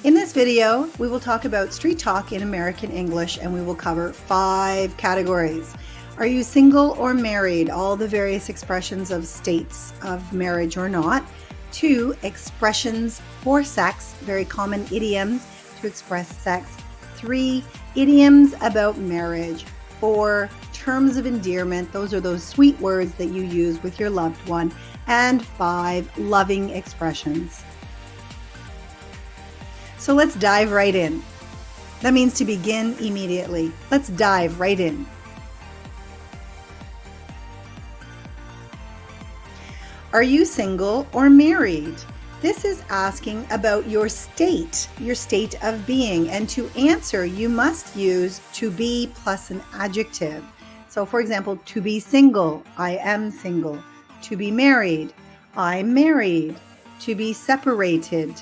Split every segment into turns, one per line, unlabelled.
In this video, we will talk about street talk in American English, and we will cover 5 categories. Are you single or married? All the various expressions of states of marriage or not. 2, expressions for sex, very common idioms to express sex. 3, idioms about marriage. 4, terms of endearment. Those are those sweet words that you use with your loved one. And 5, loving expressions. So let's dive right in. That means to begin immediately. Let's dive right in. Are you single or married? This is asking about your state of being. And to answer, you must use to be plus an adjective. So for example, to be single, I am single. To be married, I'm married. To be separated,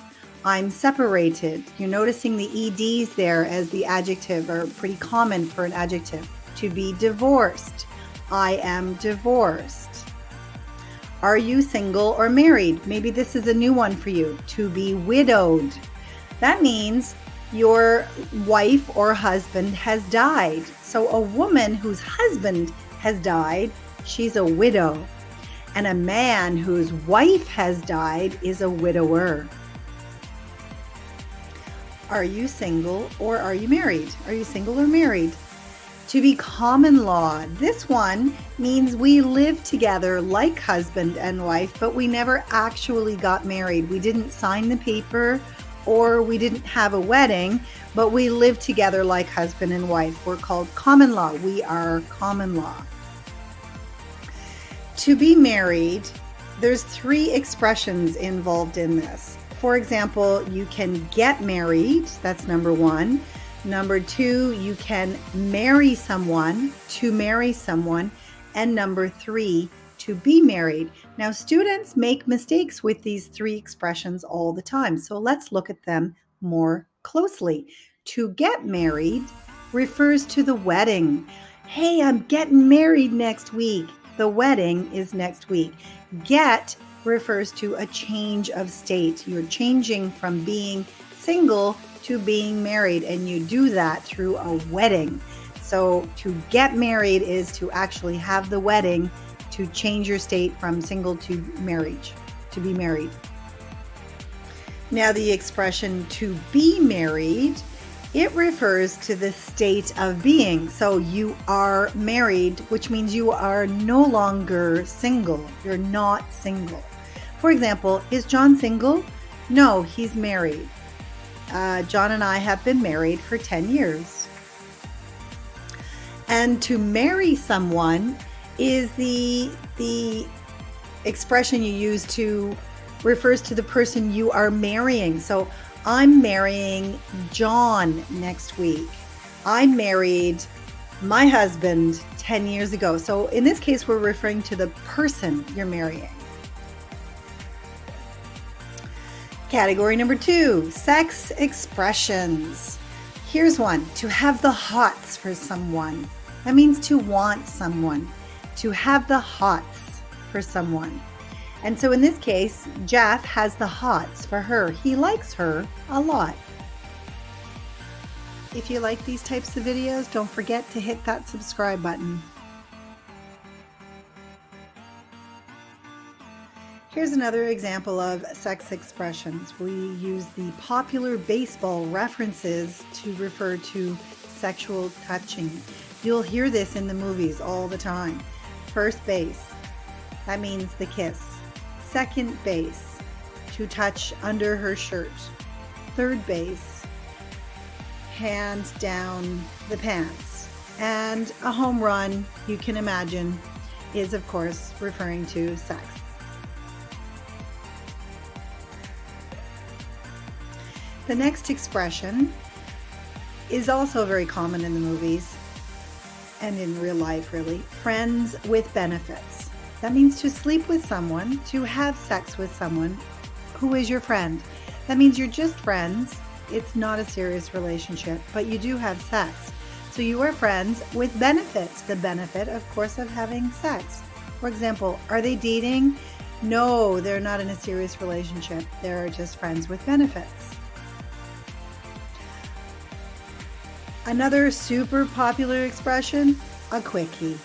I'm separated. You're noticing the EDs there as the adjective are pretty common for an adjective. To be divorced, I am divorced. Are you single or married? Maybe this is a new one for you. To be widowed. That means your wife or husband has died. So a woman whose husband has died, she's a widow. And a man whose wife has died is a widower. Are you single or are you married? Are you single or married? To be common law. This one means we live together like husband and wife, but we never actually got married. We didn't sign the paper or we didn't have a wedding, but we live together like husband and wife. We're called common law. We are common law. To be married, there's 3 expressions involved in this. For example, you can get married. That's number 1. Number 2, you can marry someone, to marry someone. And number 3, to be married. Now, students make mistakes with these 3 expressions all the time. So let's look at them more closely. To get married refers to the wedding. Hey, I'm getting married next week. The wedding is next week. Get refers to a change of state. You're changing from being single to being married, and you do that through a wedding. So to get married is to actually have the wedding, to change your state from single to marriage, to be married. Now the expression to be married, it refers to the state of being. So you are married, which means you are no longer single. You're not single. For example, is John single? No, he's married. John and I have been married for 10 years. And to marry someone is the expression you use to refers to the person you are marrying. So I'm marrying John next week. I married my husband 10 years ago. So in this case, we're referring to the person you're marrying. Category number 2, sex expressions. Here's one, to have the hots for someone. That means to want someone, to have the hots for someone. And so in this case, Jeff has the hots for her. He likes her a lot. If you like these types of videos, don't forget to hit that subscribe button. Here's another example of sex expressions. We use the popular baseball references to refer to sexual touching. You'll hear this in the movies all the time. First base, that means the kiss. Second base, to touch under her shirt. Third base, hand down the pants. And a home run, you can imagine, is of course referring to sex. The next expression is also very common in the movies and in real life, really. Friends with benefits. That means to sleep with someone, to have sex with someone who is your friend. That means you're just friends. It's not a serious relationship, but you do have sex. So you are friends with benefits. The benefit, of course, of having sex. For example, are they dating? No, they're not in a serious relationship. They're just friends with benefits. Another super popular expression, a quickie.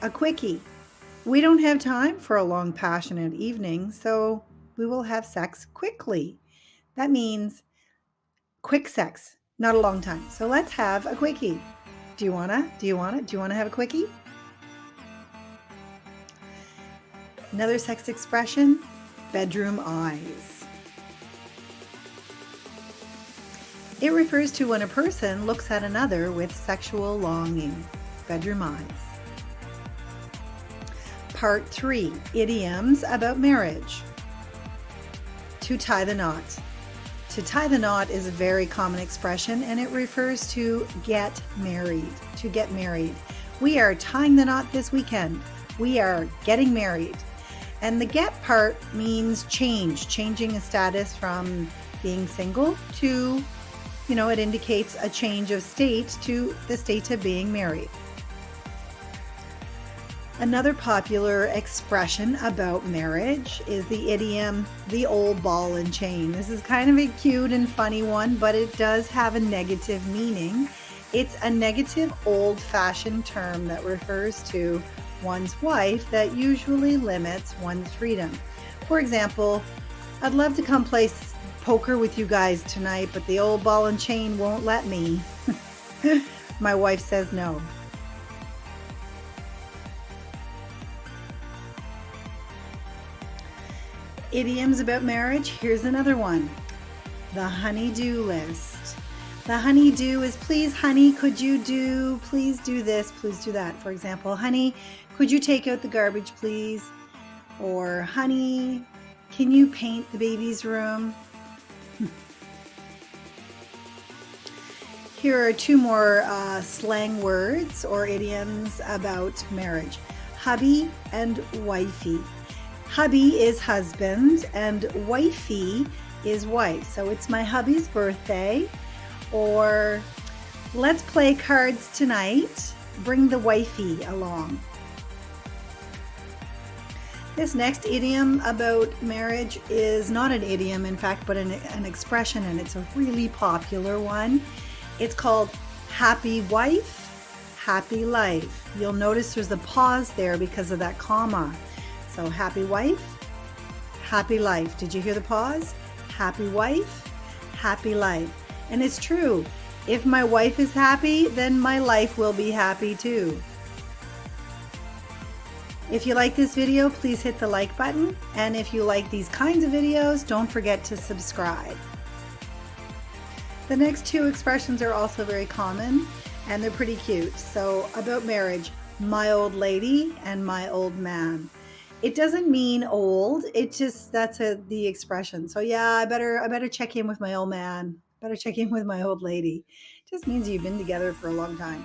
A quickie. We don't have time for a long, passionate evening, so we will have sex quickly. That means quick sex, not a long time. So let's have a quickie. Do you wanna? Do you want it? Do you wanna have a quickie? Another sex expression, bedroom eyes. It refers to when a person looks at another with sexual longing. Bedroom eyes. Part 3, idioms about marriage. To tie the knot. To tie the knot is a very common expression and it refers to get married. To get married. We are tying the knot this weekend. We are getting married. And the get part means changing a status from being single to, it indicates a change of state to the state of being married. Another popular expression about marriage is the idiom, the old ball and chain. This is kind of a cute and funny one, but it does have a negative meaning. It's a negative, old-fashioned term that refers to one's wife that usually limits one's freedom. For example, I'd love to come play poker with you guys tonight, but the old ball and chain won't let me. My wife says no. Idioms about marriage. Here's another one. The honey-do list. The honey-do is please, honey, could you do, please do this, please do that. For example, honey, could you take out the garbage, please? Or honey, can you paint the baby's room? Here are two more slang words or idioms about marriage. Hubby and wifey. Hubby is husband and wifey is wife. So it's my hubby's birthday, or let's play cards tonight. Bring the wifey along. This next idiom about marriage is not an idiom, in fact, but an expression, and it's a really popular one. It's called happy wife, happy life. You'll notice there's a pause there because of that comma. So happy wife, happy life. Did you hear the pause? Happy wife, happy life. And it's true. If my wife is happy, then my life will be happy too. If you like this video, please hit the like button. And if you like these kinds of videos, don't forget to subscribe. The next two expressions are also very common and they're pretty cute. So about marriage, my old lady and my old man. It doesn't mean old. It just, that's the expression. So yeah, I better check in with my old man. Better check in with my old lady. It just means you've been together for a long time.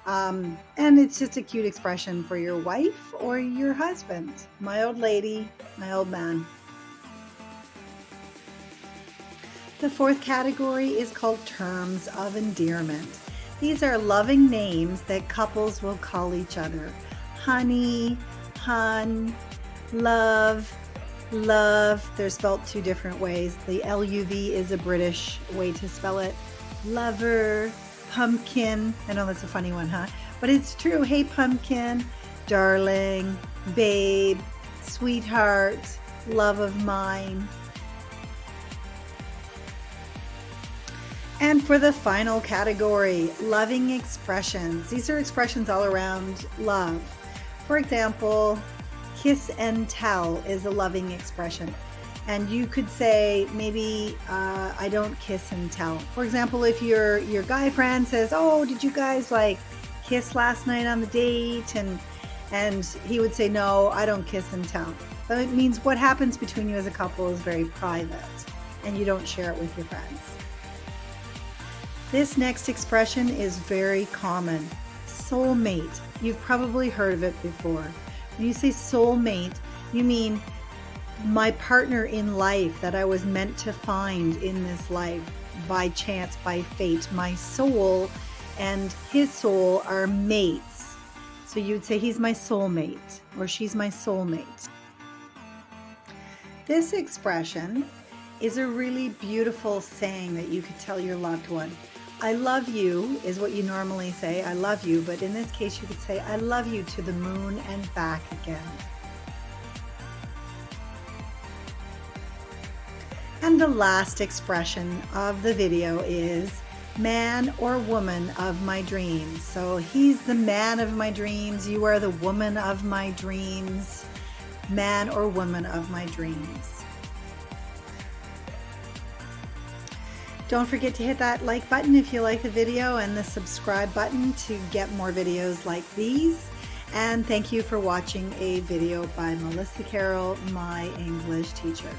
And it's just a cute expression for your wife or your husband. My old lady, my old man. The fourth category is called terms of endearment. These are loving names that couples will call each other. Honey, hun, love, love. They're spelled two different ways. The L-U-V is a British way to spell it. Lover, pumpkin. I know that's a funny one, huh? But it's true. Hey, pumpkin, darling, babe, sweetheart, love of mine. And for the final category, loving expressions. These are expressions all around love. For example, kiss and tell is a loving expression. And you could say, maybe, I don't kiss and tell. For example, if your guy friend says, oh, did you guys like kiss last night on the date? And he would say, no, I don't kiss and tell. So it means what happens between you as a couple is very private and you don't share it with your friends. This next expression is very common. Soulmate. You've probably heard of it before. When you say soulmate, you mean my partner in life that I was meant to find in this life by chance, by fate. My soul and his soul are mates. So you'd say he's my soulmate or she's my soulmate. This expression is a really beautiful saying that you could tell your loved one. I love you is what you normally say, I love you, but in this case you could say, I love you to the moon and back again. And the last expression of the video is man or woman of my dreams. So he's the man of my dreams, you are the woman of my dreams, man or woman of my dreams. Don't forget to hit that like button if you like the video and the subscribe button to get more videos like these. And thank you for watching a video by Melissa Carroll, my English teacher.